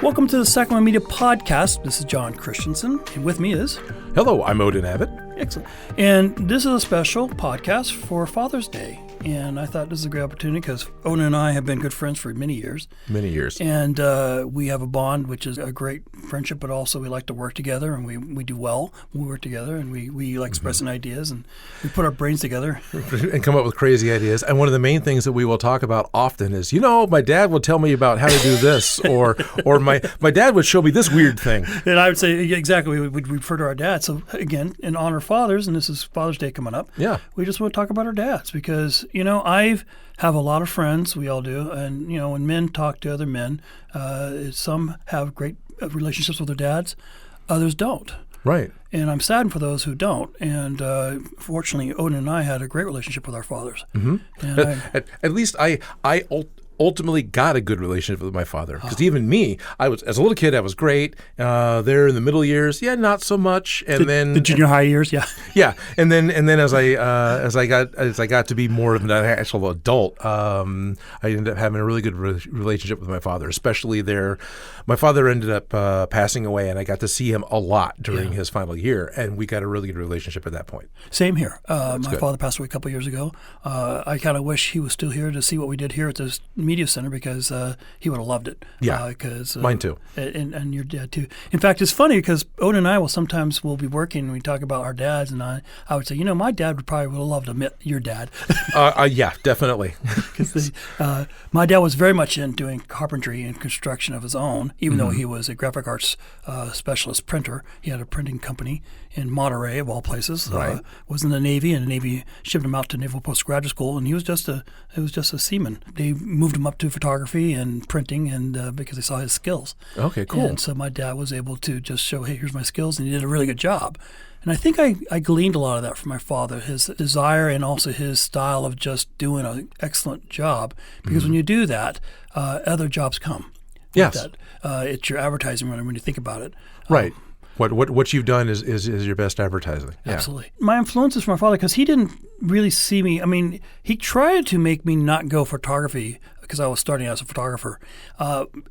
Welcome to the Sacramento Media Podcast. This is John Christensen, and with me is... Hello, I'm Odin Abbott. Excellent. And this is a special podcast for Father's Day. And I thought this is a great opportunity because Odin and I have been good friends for many years. Many years. And we have a bond, which is a great friendship, but also we like to work together, and we do well when we work together, and we like expressing ideas, and we put our brains together. And come up with crazy ideas. And one of the main things that we will talk about often is, my dad would tell me about how to do this, or my dad would show me this weird thing. And I would say, exactly, we refer to our dads. So again, in honor of fathers, and this is Father's Day coming up, we just want to talk about our dads because, I have a lot of friends, we all do, and, when men talk to other men, some have great relationships with their dads, others don't. Right. And I'm saddened for those who don't. And fortunately, Odin and I had a great relationship with our fathers. Mm-hmm. And at least I ultimately got a good relationship with my father. Because even me, as a little kid, I was great. There in the middle years, not so much. And then the junior high years, yeah. And then as I got to be more of an actual adult, I ended up having a really good relationship with my father. Especially there, my father ended up passing away, and I got to see him a lot during his final year, and we got a really good relationship at that point. Same here. My father passed away a couple of years ago. I kind of wish he was still here to see what we did here at this media center because he would have loved it. Yeah, mine too. And your dad too. In fact, it's funny because Odin and I will sometimes be working and we talk about our dads, and I would say, my dad would have loved to meet your dad. Yeah, definitely. Because my dad was very much in doing carpentry and construction of his own, even though he was a graphic arts specialist printer. He had a printing company in Monterey, of all places. Right. Was in the Navy, and the Navy shipped him out to Naval Postgraduate School, and he was just a seaman. They moved him up to photography and printing, and because they saw his skills. Okay, cool. And so my dad was able to just show, hey, here's my skills, and he did a really good job. And I think I gleaned a lot of that from my father, his desire and also his style of just doing an excellent job. Because when you do that, other jobs come. Yes. It's your advertising when you think about it. Right. What you've done is your best advertising. Yeah. Absolutely. My influence is from my father because he didn't really see me. I mean, he tried to make me not go photography because I was starting out as a photographer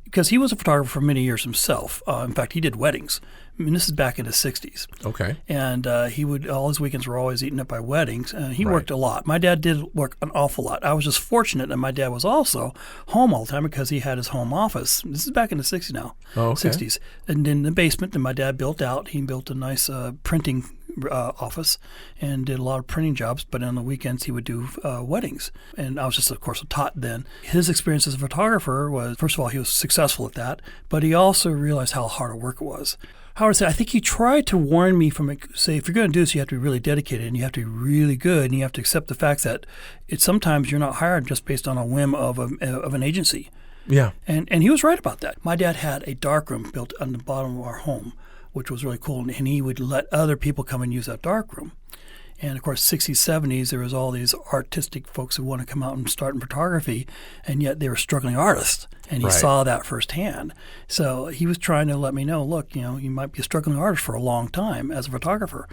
because he was a photographer for many years himself. In fact, he did weddings. I mean, this is back in the 60s. Okay. And all his weekends were always eaten up by weddings. He worked a lot. My dad did work an awful lot. I was just fortunate that my dad was also home all the time because he had his home office. This is back in the 60s now. Oh, okay. 60s. And in the basement that my dad built out, he built a nice printing office and did a lot of printing jobs, but on the weekends he would do weddings. And I was just, of course, taught then. His experience as a photographer was, first of all, he was successful at that, but he also realized how hard a work it was. Howard said, I think he tried to warn me from, say, if you're going to do this, you have to be really dedicated and you have to be really good and you have to accept the facts that sometimes you're not hired just based on a whim of an agency. Yeah. And he was right about that. My dad had a darkroom built on the bottom of our home, which was really cool, and he would let other people come and use that darkroom. And, of course, 60s, 70s, there was all these artistic folks who want to come out and start in photography, and yet they were struggling artists, and he saw that firsthand. So he was trying to let me know, look, you might be a struggling artist for a long time as a photographer.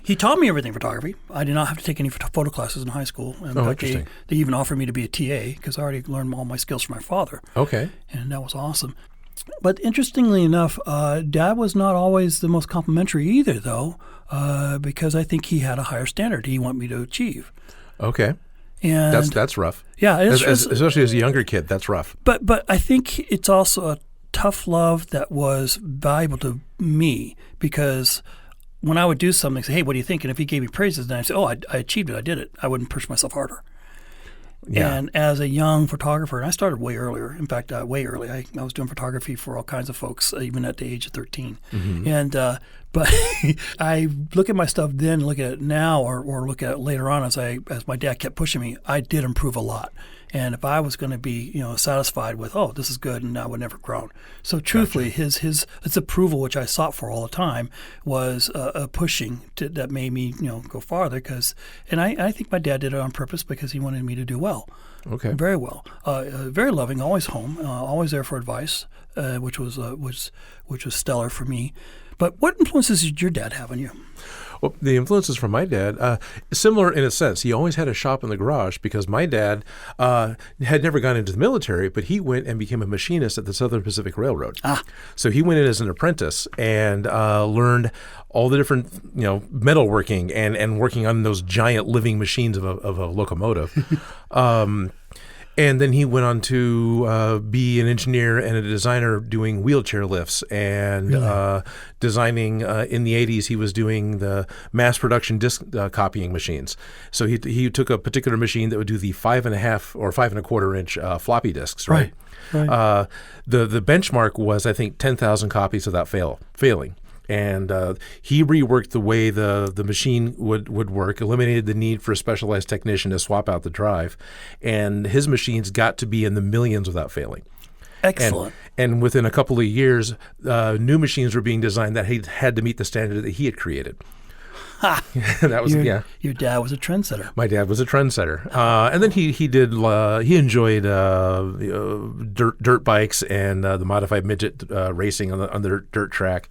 He taught me everything photography. I did not have to take any photo classes in high school. In fact, interesting. They even offered me to be a TA because I already learned all my skills from my father. Okay. And that was awesome. But interestingly enough, Dad was not always the most complimentary either, though, because I think he had a higher standard he wanted me to achieve. Okay. And that's rough. Yeah, especially as a younger kid, that's rough. But I think it's also a tough love that was valuable to me because when I would do something, say, hey, what do you think? And if he gave me praises, then I'd say, oh, I achieved it, I did it. I wouldn't push myself harder. Yeah. And as a young photographer, and I started way earlier. In fact, way early. I was doing photography for all kinds of folks, even at the age of 13. Mm-hmm. And but I look at my stuff then, look at it now, or look at it later on as my dad kept pushing me. I did improve a lot. And if I was going to be, satisfied with, oh, this is good, and I would never grown. So truthfully, his approval, which I sought for all the time, was a pushing that made me, go farther. And I think my dad did it on purpose because he wanted me to do well. Okay. Very well. Very loving, always home, always there for advice, which was stellar for me. But what influences did your dad have on you? Well, the influences from my dad, similar in a sense. He always had a shop in the garage because my dad had never gone into the military, but he went and became a machinist at the Southern Pacific Railroad. So he went in as an apprentice and learned all the different, metalworking and working on those giant living machines of a locomotive. And then he went on to be an engineer and a designer doing wheelchair lifts and designing. In the 80s, he was doing the mass production disc copying machines. So he took a particular machine that would do the 5.5 or 5.25 inch floppy disks, right? The benchmark was, I think, 10,000 copies without failing. And he reworked the way the machine would work, eliminated the need for a specialized technician to swap out the drive. And his machines got to be in the millions without failing. Excellent. And within a couple of years, new machines were being designed that had to meet the standard that he had created. That was Your dad was a trendsetter. My dad was a trendsetter, and then he enjoyed dirt bikes and the modified midget racing on the dirt track.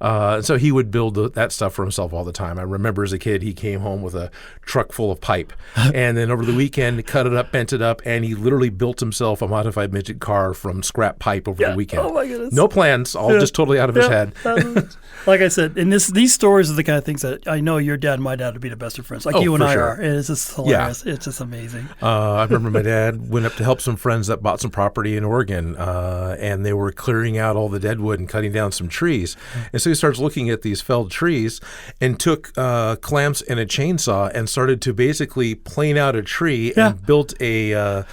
So he would build that stuff for himself all the time. I remember as a kid, he came home with a truck full of pipe, and then over the weekend, cut it up, bent it up, and he literally built himself a modified midget car from scrap pipe over the weekend. Oh my goodness! No plans, all just totally out of his head. Like I said, and these stories are the kind of things that I know your dad and my dad would be the best of friends, like you and I are. And it's just hilarious. Yeah. It's just amazing. I remember my dad went up to help some friends that bought some property in Oregon, and they were clearing out all the deadwood and cutting down some trees. And so he starts looking at these felled trees and took clamps and a chainsaw and started to basically plane out a tree and built a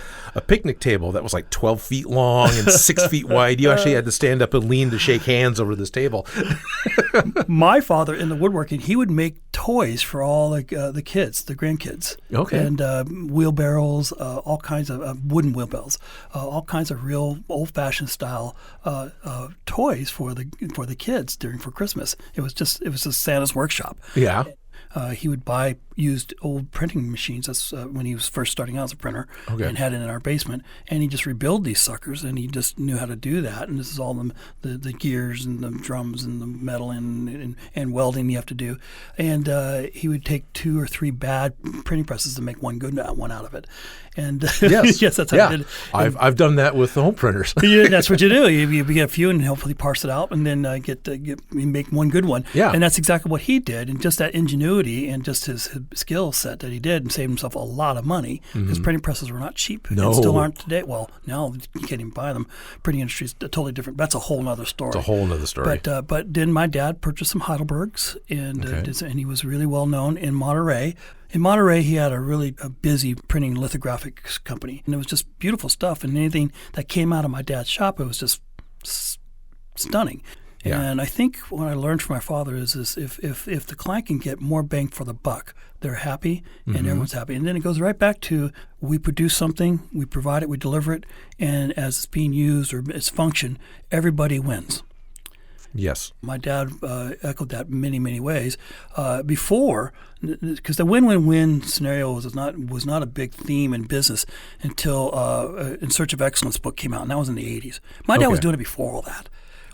picnic table that was like 12 feet long and 6 feet wide. You actually had to stand up and lean to shake hands over this table. My father, in the woodworking, he would make toys for all the kids, the grandkids. Okay. And wheelbarrows, all kinds of wooden wheelbarrows, all kinds of real old-fashioned style toys for the kids for Christmas. It was just Santa's workshop. Yeah. He would buy used old printing machines. That's when he was first starting out as a printer, and had it in our basement. And he just rebuilt these suckers, and he just knew how to do that. And this is all the gears and the drums and the metal and welding you have to do. And he would take 2 or 3 bad printing presses to make one good one out of it. And yes, that's how he did it. I've done that with the home printers. Yeah, that's what you do. You get a few and hopefully parse it out, and then make one good one. Yeah. And that's exactly what he did. And just that ingenuity and just his skill set that he did, and saved himself a lot of money, because printing presses were not cheap. No. And still aren't today. Well, now you can't even buy them. Printing industry is totally different. That's a whole other story. It's a whole other story. But then my dad purchased some Heidelbergs, and he was really well known in Monterey. In Monterey, he had a really busy printing lithographic company, and it was just beautiful stuff. And anything that came out of my dad's shop, it was just stunning. Yeah. And I think what I learned from my father is if the client can get more bang for the buck, they're happy and everyone's happy. And then it goes right back to, we produce something, we provide it, we deliver it, and as it's being used or its function, everybody wins. Yes. My dad echoed that in many, many ways. Before, because the win-win-win scenario was not a big theme in business until In Search of Excellence book came out, and that was in the 80s. My dad was doing it before all that,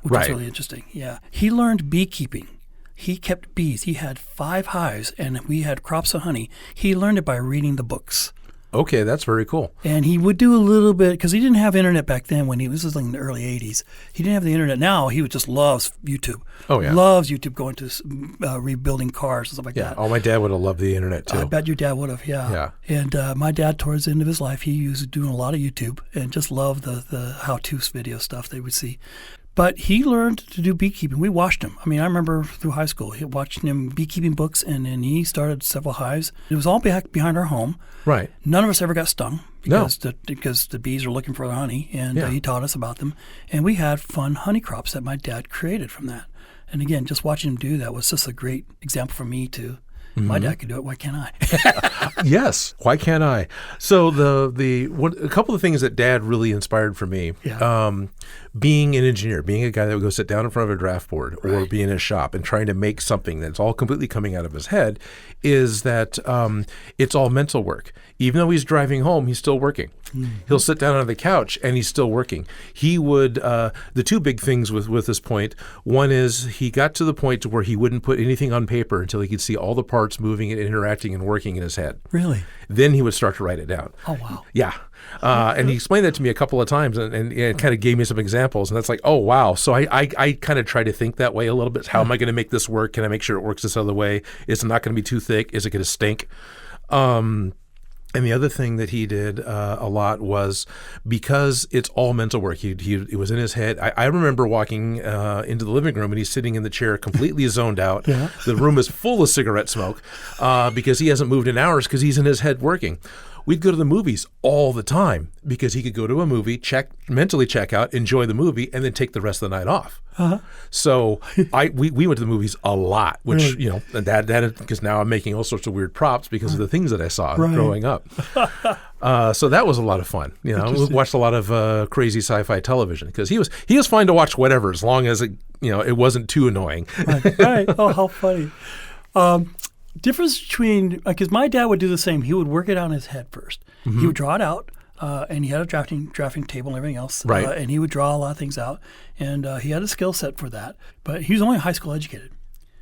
which was really interesting. Yeah. He learned beekeeping. He kept bees. He had 5 hives, and we had crops of honey. He learned it by reading the books. Okay, that's very cool. And he would do a little bit, because he didn't have internet back then when this was like in the early 80s. He didn't have the internet. Now he just loves YouTube. Oh, yeah. Loves YouTube, going to rebuilding cars and stuff like that. Oh, my dad would have loved the internet, too. I bet your dad would have, yeah. And my dad, towards the end of his life, he was doing a lot of YouTube and just loved the how-to video stuff they would see. But he learned to do beekeeping. We watched him. I mean, I remember through high school, watching him beekeeping books, and then he started several hives. It was all behind our home. Right. None of us ever got stung because the bees are looking for the honey, and he taught us about them. And we had fun honey crops that my dad created from that. And again, just watching him do that was just a great example for me to My dad could do it. Why can't I? Yes. Why can't I? So a couple of things that Dad really inspired for me, being an engineer, being a guy that would go sit down in front of a draft board or be in his shop and trying to make something that's all completely coming out of his head, is that it's all mental work. Even though he's driving home, he's still working. He'll sit down on the couch and he's still working. He would, the two big things with this point, one is he got to the point to where he wouldn't put anything on paper until he could see all the parts moving and interacting and working in his head. Really? Then he would start to write it down. Oh, wow. Yeah. And he explained that to me a couple of times and kind of gave me some examples. And that's like, oh, wow. So I kind of try to think that way a little bit. How am I going to make this work? Can I make sure it works this other way? Is it not going to be too thick? Is it going to stink? And the other thing that he did a lot was, because it's all mental work, it was in his head. I remember walking into the living room and he's sitting in the chair completely zoned out. Yeah. The room is full of cigarette smoke because he hasn't moved in hours because he's in his head working. We'd go to the movies all the time because he could go to a movie, mentally check out, enjoy the movie, and then take the rest of the night off. So we went to the movies a lot, which, and that because now I'm making all sorts of weird props because of the things that I saw growing up. So that was a lot of fun. We watched a lot of crazy sci-fi television because he was fine to watch whatever, as long as it wasn't too annoying. Right. Oh, how funny. Difference between, because my dad would do the same. He would work it out in his head first. He would draw it out, and he had a drafting table and everything else. Right. And he would draw a lot of things out, and he had a skill set for that. But he was only high school educated.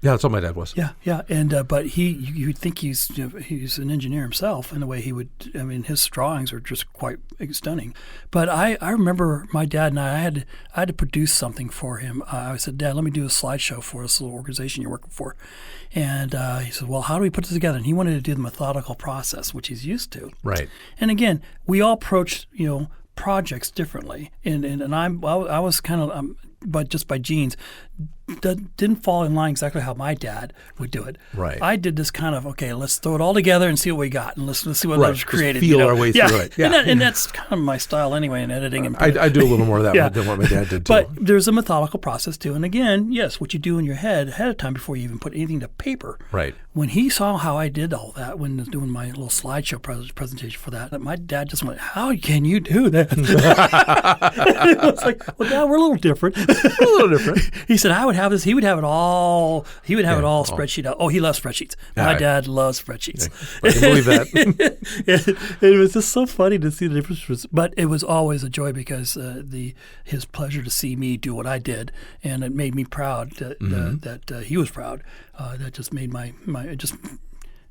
Yeah, that's what my dad was. Yeah. And but you'd think he's an engineer himself in the way he would. I mean, his drawings are just quite stunning. But I remember my dad and I had to produce something for him. I said, Dad, let me do a slideshow for this little organization you're working for. And he said, well, how do we put this together? And he wanted to do the methodical process, which he's used to. Right. And again, we all approach projects differently. And I was kind of but just by genes, didn't fall in line exactly how my dad would do it. Right. I did this kind of, okay, let's throw it all together and see what we got, and let's see what was created. Just feel our way through it. Yeah. And that's kind of my style anyway in editing. And I do a little more of that than what my dad did too. But there's a methodical process too. And again, yes, what you do in your head ahead of time before you even put anything to paper. Right. When he saw how I did all that, when I was doing my little slideshow presentation for that, my dad just went, how can you do that? It was like, well, Dad, we're a little different. He said, I would have this. He would have it all. He would have it all spreadsheet out. Oh, he loves spreadsheets. My dad loves spreadsheets. I can believe that. It was just so funny to see the difference. But it was always a joy because his pleasure to see me do what I did, and it made me proud that he was proud. That just made it just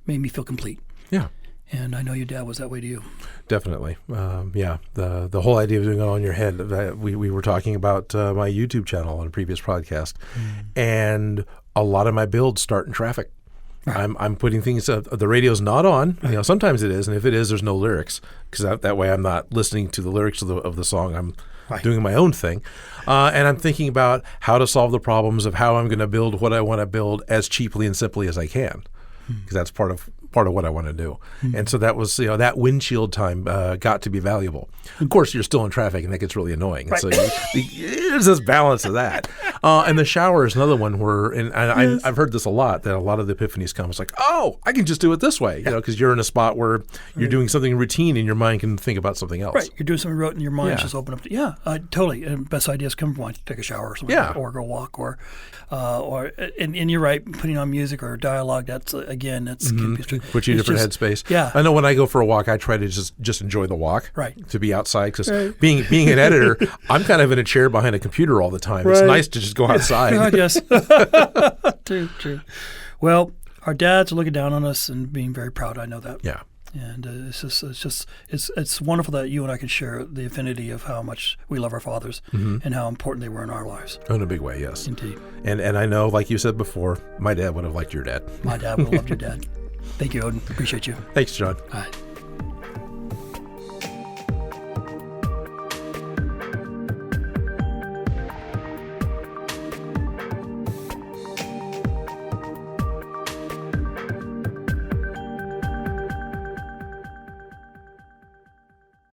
made me feel complete. Yeah. And I know your dad was that way to you. Definitely. The whole idea of doing it all in your head, we were talking about my YouTube channel on a previous podcast, and a lot of my builds start in traffic. Right. I'm putting things, the radio's not on. Sometimes it is, and if it is, there's no lyrics, because that way I'm not listening to the lyrics of the song. I'm doing my own thing. And I'm thinking about how to solve the problems of how I'm going to build what I want to build as cheaply and simply as I can, because that's part of what I want to do. And so that was, that windshield time got to be valuable. Of course, you're still in traffic, and that gets really annoying. Right. So there's this balance of that. And the shower is another one where, I've heard this a lot, that a lot of the epiphanies come. It's like, oh, I can just do it this way, because you're in a spot where you're doing something routine and your mind can think about something else. Right. You're doing something rote and your mind just open up. Totally. And best ideas come from take a shower or something, or go walk, and you're right, putting on music or dialogue. That's put you in a different headspace. Yeah. I know when I go for a walk, I try to just enjoy the walk. Right. To be outside, because being an editor, I'm kind of in a chair behind a computer all the time. Right. It's nice to just go outside. Yes. True. Well, our dads are looking down on us and being very proud. I know that. Yeah. And it's wonderful that you and I can share the affinity of how much we love our fathers and how important they were in our lives. In a big way, yes. Indeed. And I know, like you said before, my dad would have liked your dad. My dad would have loved your dad. Thank you, Odin. Appreciate you. Thanks, John. All right.